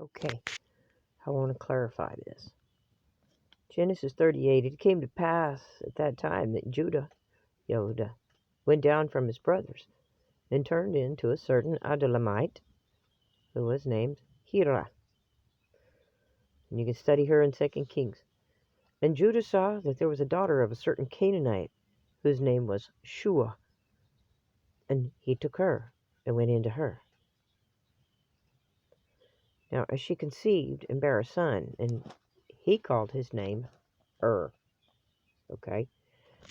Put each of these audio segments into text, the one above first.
Okay, I want to clarify this. Genesis 38, it came to pass at that time that YahuDah, went down from his brothers and turned into a certain Adullamite who was named Hira. And you can study her in 2 Kings. And Judah saw that there was a daughter of a certain Canaanite whose name was Shua. And he took her and went into her. Now, as she conceived and bare a son, and he called his name Okay?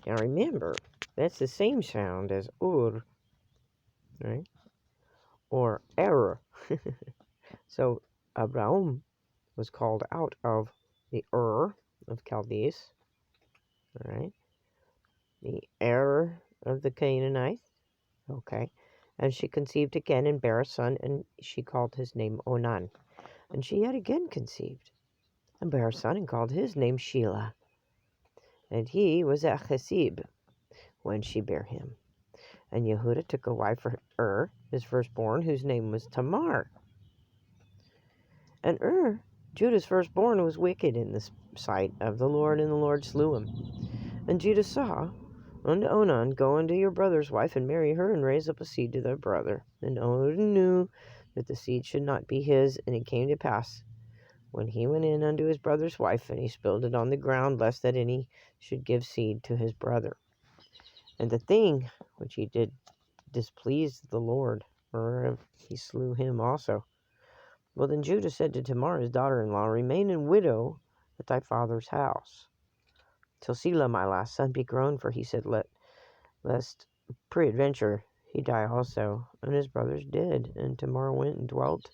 Now remember, that's the same sound as right? Or So, Abraham was called out of the of Chaldees, right? The of the Canaanites, okay? And she conceived again and bare a son, and she called his name Onan. And she yet again conceived, and bare a son, and called his name Shelah. And he was at Chesib when she bare him. And YahuDah took a wife for his firstborn, whose name was Tamar. And Judah's firstborn, was wicked in the sight of the Lord, and the Lord slew him. And Judah saw unto Onan, go unto your brother's wife, and marry her, and raise up a seed to their brother. And Onan knew that the seed should not be his. And it came to pass, when he went in unto his brother's wife, and he spilled it on the ground, lest that any should give seed to his brother. And the thing which he did displeased the Lord, or he slew him also. Well, then Judah said to Tamar, his daughter-in-law, remain in widow at thy father's house, till Selah my last son be grown, for he said, lest peradventure he die also. And his brothers did, and Tamar went and dwelt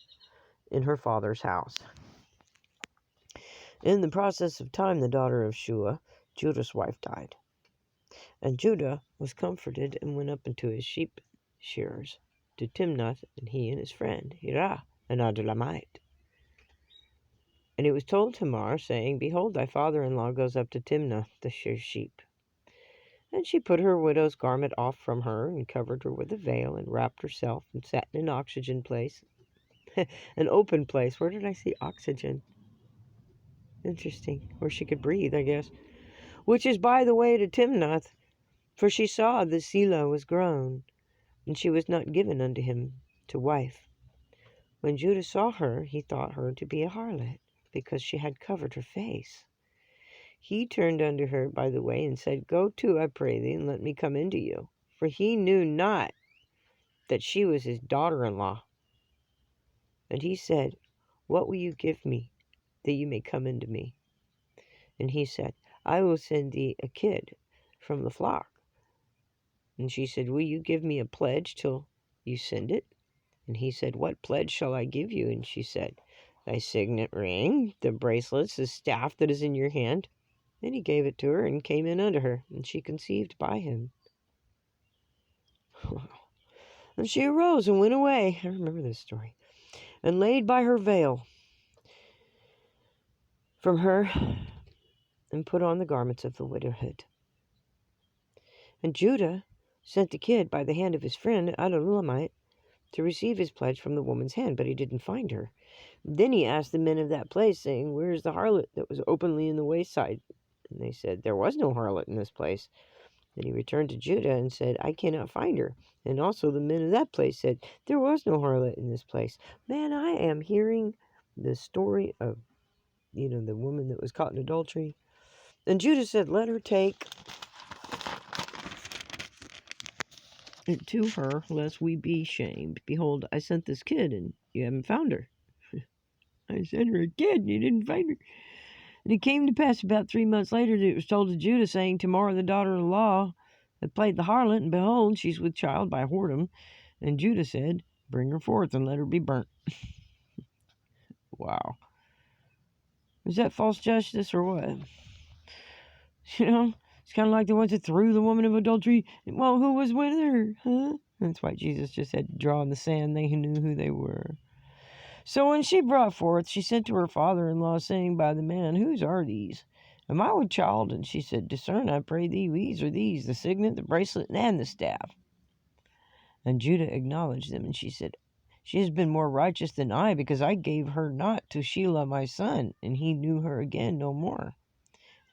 in her father's house. In the process of time, the daughter of Shua, Judah's wife, died. And Judah was comforted, and went up into his sheep shearers to Timnath, and he and his friend Hira, an Adullamite. And it was told Tamar, saying, behold, thy father-in-law goes up to Timnath to shear sheep. And she put her widow's garment off from her, and covered her with a veil, and wrapped herself, and sat in an oxygen place, an open place. Where did I see oxygen? Interesting. Where she could breathe, I guess. Which is by the way to Timnath, for she saw that Selah was grown, and she was not given unto him to wife. When Judah saw her, he thought her to be a harlot, because she had covered her face. He turned unto her by the way, and said, go to, I pray thee, and let me come into you. For he knew not that she was his daughter-in-law. And he said, what will you give me, that you may come into me? And he said, I will send thee a kid from the flock. And she said, will you give me a pledge till you send it? And he said, what pledge shall I give you? And she said, thy signet ring, the bracelets, the staff that is in your hand. And he gave it to her, and came in unto her, and she conceived by him. And she arose and went away, I remember this story, and laid by her veil from her, and put on the garments of the widowhood. And Judah sent the kid by the hand of his friend Adullamite to receive his pledge from the woman's hand, but he didn't find her. Then he asked the men of that place, saying, where is the harlot that was openly in the wayside? And they said, there was no harlot in this place. Then he returned to Judah and said, I cannot find her. And also the men of that place said, there was no harlot in this place. Man, I am hearing the story of, the woman that was caught in adultery. And Judah said, let her take it to her, lest we be shamed. Behold, I sent this kid, and you haven't found her. I sent her a kid, and you didn't find her. And it came to pass about 3 months later that it was told to Judah, saying, Tamar, the daughter-in-law, that played the harlot, and behold, she's with child by whoredom. And Judah said, bring her forth, and let her be burnt. Wow. Is that false justice, or what? It's kind of like the ones that threw the woman of adultery. Well, who was with her? Huh? That's why Jesus just had to draw in the sand. They who knew who they were. So when she brought forth, she sent to her father-in-law, saying by the man, whose are these? Am I with child? And she said, discern, I pray thee, whose are these, the signet, the bracelet, and the staff. And Judah acknowledged them, and she said, She has been more righteous than I, because I gave her not to Shelah my son, and he knew her again no more.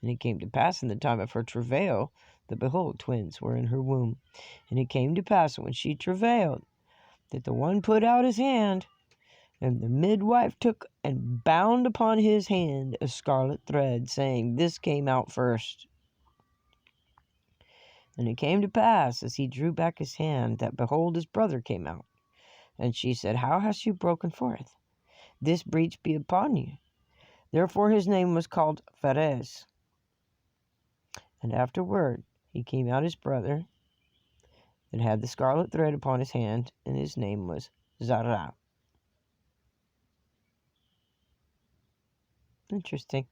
And it came to pass in the time of her travail, that behold, twins were in her womb. And it came to pass when she travailed, that the one put out his hand, and the midwife took and bound upon his hand a scarlet thread, saying, This came out first. And it came to pass, as he drew back his hand, that behold, his brother came out. And she said, How hast you broken forth? This breach be upon you. Therefore his name was called Pharez. And afterward he came out his brother, and had the scarlet thread upon his hand, and his name was Zerah. Interesting.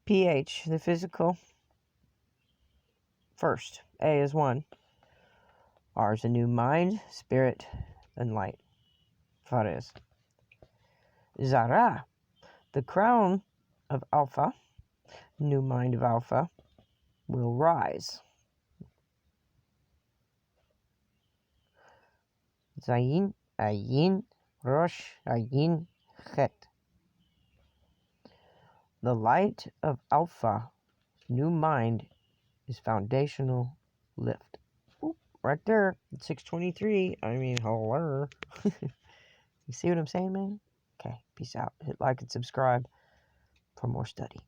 pH, the physical. First, A is 1. R is a new mind, spirit, and light. Pharez. Zara, the crown of Alpha, new mind of Alpha, will rise. Zayin, Ayin, Rosh, Ayin, Chet. The light of Alpha, new mind, is foundational lift. Oop, right there, 623. I mean, hello. You see what I'm saying, man? Okay, peace out. Hit like and subscribe for more study.